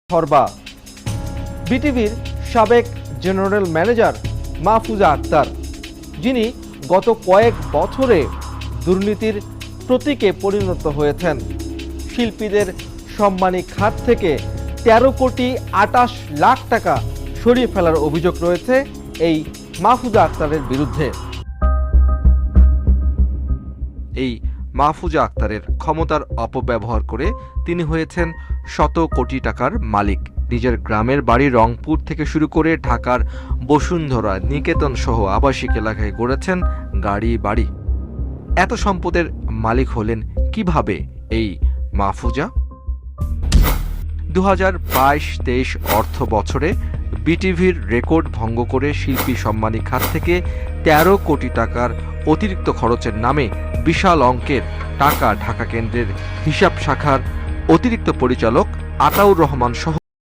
হরবা। বিটিভির সাবেক general manager Mahfuza Akter, যিনি গত কয়েক বছরে দুর্নীতির প্রতীকে পরিণত হয়েছেন। শিল্পীদের সম্মানী খাত থেকে ১৩ কোটি ২৮ লাখ টাকা সরিয়ে ফেলার অভিযোগ রয়েছে এই মাহফুজা আক্তারের বিরুদ্ধে। এই মাহফুজা আক্তারের ক্ষমতার অপব্যবহার করে তিনি হয়েছেন শত কোটি টাকার মালিক। নিজের গ্রামের বাড়ি রংপুর থেকে শুরু করে ঢাকার বসুন্ধরা, নিকেতন সহ আবাসিক এলাকায় গড়েছেন গাড়ি বাড়ি। এত সম্পদের মালিক হলেন কিভাবে এই মাহফুজা? ২০২২-২৩ অর্থ বছরে বিটিভির রেকর্ড ভঙ্গ করে শিল্পী সম্মানী খাত থেকে ১৩ কোটি টাকার অতিরিক্ত খরচের নামে বিশাল অঙ্কের টাকা ঢাকা কেন্দ্রের হিসাব শাখার অতিরিক্ত পরিচালক আতাউর রহমান সহ